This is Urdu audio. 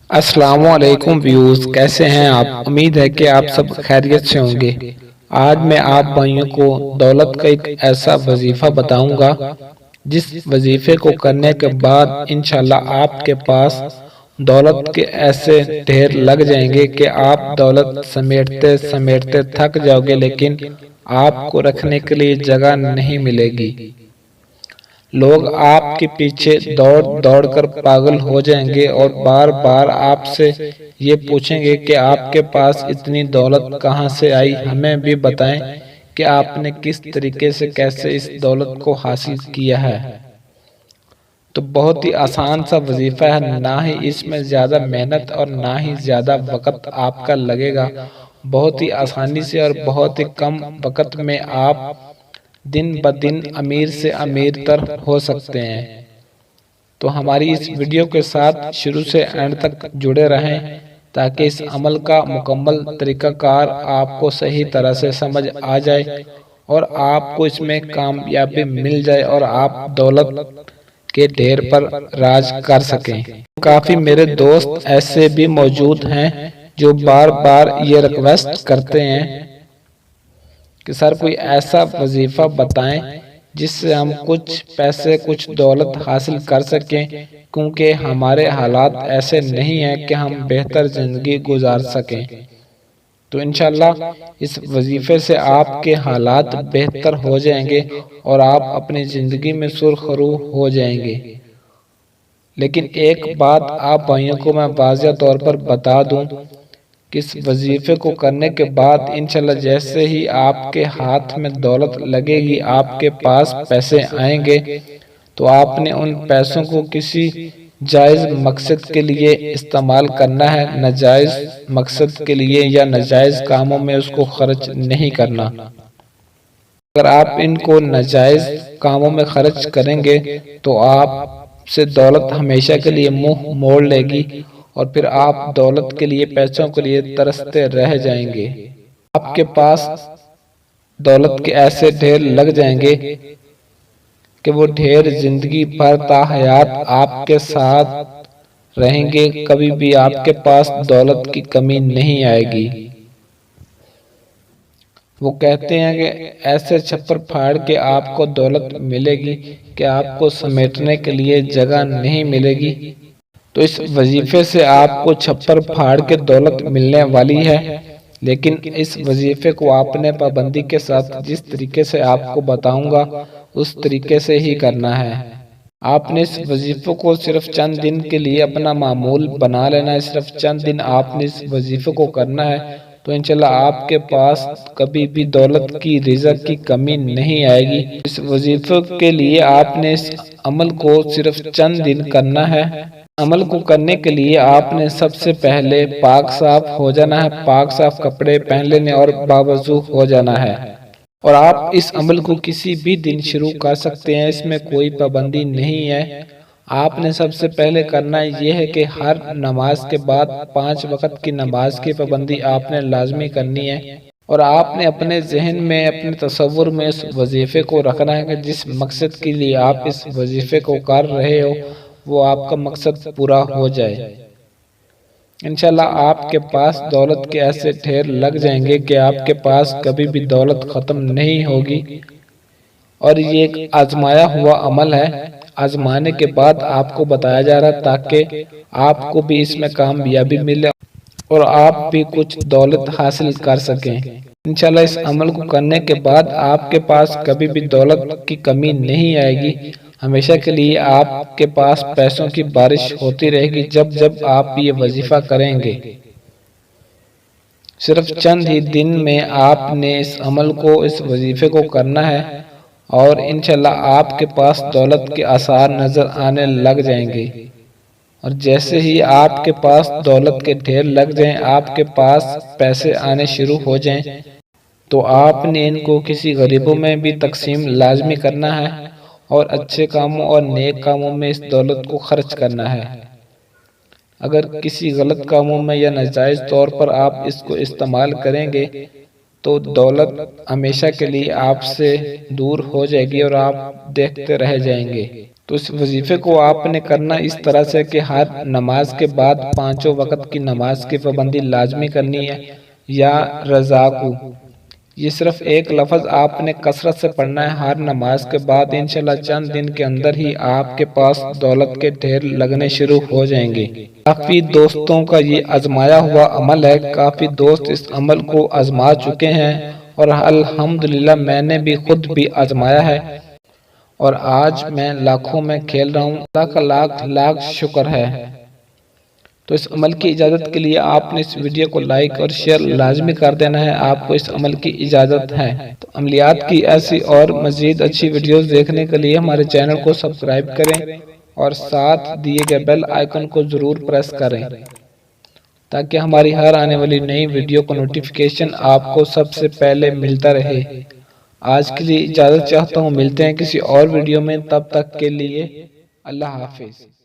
السلام علیکم ویوز، کیسے ہیں آپ؟ امید ہے کہ آپ سب خیریت سے ہوں گے۔ آج میں آپ بھائیوں کو دولت کا ایک ایسا وظیفہ بتاؤں گا جس وظیفے کو کرنے کے بعد انشاءاللہ آپ کے پاس دولت کے ایسے ڈھیر لگ جائیں گے کہ آپ دولت سمیٹتے سمیٹتے تھک جاؤ گے، لیکن آپ کو رکھنے کے لیے جگہ نہیں ملے گی۔ لوگ آپ کے پیچھے دوڑ دوڑ کر پاگل ہو جائیں گے اور بار بار آپ سے یہ پوچھیں گے کہ آپ کے پاس اتنی دولت کہاں سے آئی، ہمیں بھی بتائیں کہ آپ نے کس طریقے سے کیسے اس دولت کو حاصل کیا ہے۔ تو بہت ہی آسان سا وظیفہ ہے، نہ ہی اس میں زیادہ محنت اور نہ ہی زیادہ وقت آپ کا لگے گا۔ بہت ہی آسانی سے اور بہت ہی کم وقت میں آپ دن بدن امیر سے امیر تر ہو سکتے ہیں۔ تو ہماری اس ویڈیو کے ساتھ شروع سے اینڈ تک جڑے رہیں تاکہ اس عمل کا مکمل طریقہ کار آپ کو صحیح طرح سے سمجھ آ جائے اور آپ کو اس میں کامیابی مل جائے اور آپ دولت کے ڈھیر پر راج کر سکیں۔ کافی میرے دوست ایسے بھی موجود ہیں جو بار بار یہ ریکویسٹ کرتے ہیں کہ سر کوئی ایسا وظیفہ بتائیں جس سے ہم کچھ پیسے کچھ دولت حاصل کر سکیں، کیونکہ ہمارے حالات ایسے نہیں ہیں کہ ہم بہتر زندگی گزار سکیں۔ تو انشاءاللہ اس وظیفے سے آپ کے حالات بہتر ہو جائیں گے اور آپ اپنی زندگی میں سرخرو ہو جائیں گے۔ لیکن ایک بات آپ بھائیوں کو میں واضح طور پر بتا دوں کہ اس وظیفے کو کرنے کے بعد انشاءاللہ جیسے ہی آپ کے ہاتھ میں دولت لگے گی، آپ کے پاس پیسے آئیں گے، تو آپ نے ان پیسوں کو کسی جائز مقصد کے لیے استعمال کرنا ہے، ناجائز مقصد کے لیے یا ناجائز کاموں میں اس کو خرچ نہیں کرنا۔ اگر آپ ان کو ناجائز کاموں میں خرچ کریں گے تو آپ سے دولت ہمیشہ کے لیے منہ موڑ لے گی اور پھر آپ دولت کے لیے پیسوں کے لیے ترستے رہ جائیں گے۔ آپ کے پاس دولت کے ایسے ڈھیر لگ جائیں گے کہ وہ ڈھیر زندگی بھر تا حیات آپ کے ساتھ رہیں گے، کبھی بھی آپ کے پاس دولت کی کمی نہیں آئے گی۔ وہ کہتے ہیں کہ ایسے چھپر پھاڑ کے آپ کو دولت ملے گی کہ آپ کو سمیٹنے کے لیے جگہ نہیں ملے گی۔ تو اس وظیفے سے آپ کو چھپر پھاڑ کے دولت ملنے والی ہے، لیکن اس وظیفے کو آپ نے پابندی کے ساتھ جس طریقے سے آپ کو بتاؤں گا اس طریقے سے ہی کرنا ہے۔ آپ نے اس وظیفے کو صرف چند دن کے لیے اپنا معمول بنا لینا ہے، صرف چند دن آپ نے اس وظیفے کو کرنا ہے، تو انشاءاللہ آپ کے پاس کبھی بھی دولت کی رزق کی کمی نہیں آئے گی۔ اس وظیفے کے لیے آپ نے اس عمل کو صرف چند دن کرنا ہے۔ عمل کو کرنے کے لیے آپ نے سب سے پہلے پاک صاف ہو جانا ہے، پاک صاف کپڑے پہن لینے اور باوضو ہو جانا ہے۔ اور آپ اس عمل کو کسی بھی دن شروع کر سکتے ہیں، اس میں کوئی پابندی نہیں ہے۔ آپ نے سب سے پہلے کرنا یہ ہے کہ ہر نماز کے بعد 5 وقت کی نماز کی پابندی آپ نے لازمی کرنی ہے، اور آپ نے اپنے ذہن میں اپنے تصور میں اس وظیفے کو رکھنا ہے کہ جس مقصد کے لیے آپ اس وظیفے کو کر رہے ہو وہ آپ کا مقصد پورا ہو جائے۔ انشاءاللہ آپ کے پاس دولت کے ایسے ڈھیر لگ جائیں گے کہ آپ کے پاس کبھی بھی دولت ختم نہیں ہوگی۔ اور یہ ایک آزمایا ہوا عمل ہے، آزمانے کے بعد آپ کو بتایا جا رہا ہے تاکہ آپ کو بھی اس میں کامیابی ملے اور آپ بھی کچھ دولت حاصل کر سکیں۔ انشاءاللہ اس عمل کو کرنے کے بعد آپ کے پاس کبھی بھی دولت کی کمی نہیں آئے گی، ہمیشہ کے لیے آپ کے پاس پیسوں کی بارش ہوتی رہے گی جب جب آپ یہ وظیفہ کریں گے۔ صرف چند ہی دن میں آپ نے اس عمل کو اس وظیفے کو کرنا ہے اور انشاءاللہ آپ کے پاس دولت کے آثار نظر آنے لگ جائیں گے۔ اور جیسے ہی آپ کے پاس دولت کے ڈھیر لگ جائیں، آپ کے پاس پیسے آنے شروع ہو جائیں، تو آپ نے ان کو کسی غریبوں میں بھی تقسیم لازمی کرنا ہے اور اچھے کاموں اور نیک کاموں میں اس دولت کو خرچ کرنا ہے۔ اگر کسی غلط کاموں میں یا ناجائز طور پر آپ اس کو استعمال کریں گے تو دولت ہمیشہ کے لیے آپ سے دور ہو جائے گی اور آپ دیکھتے رہ جائیں گے۔ تو اس وظیفے کو آپ نے کرنا اس طرح سے کہ ہر نماز کے بعد 5 وقت کی نماز کی پابندی لازمی کرنی ہے، یا رزاقو، یہ صرف ایک لفظ آپ نے کثرت سے پڑھنا ہے ہر نماز کے بعد۔ انشاءاللہ چند دن کے اندر ہی آپ کے پاس دولت کے ڈھیر لگنے شروع ہو جائیں گے۔ کافی دوستوں کا یہ آزمایا ہوا عمل ہے، کافی دوست اس عمل کو آزما چکے ہیں، اور الحمدللہ میں نے بھی خود بھی آزمایا ہے، اور آج میں لاکھوں میں کھیل رہا ہوں۔ اللہ کا لاکھ لاکھ شکر ہے۔ تو اس عمل کی اجازت کے لیے آپ نے اس ویڈیو کو لائک اور شیئر لازمی کر دینا ہے، آپ کو اس عمل کی اجازت ہے۔ تو عملیات کی ایسی اور مزید اچھی ویڈیوز دیکھنے کے لیے ہمارے چینل کو سبسکرائب کریں اور ساتھ دیے گئے بیل آئیکن کو ضرور پریس کریں تاکہ ہماری ہر آنے والی نئی ویڈیو کا نوٹیفیکیشن آپ کو سب سے پہلے ملتا رہے۔ آج کے لیے اجازت چاہتا ہوں، ملتے ہیں کسی اور ویڈیو میں، تب تک کے لیے اللہ حافظ۔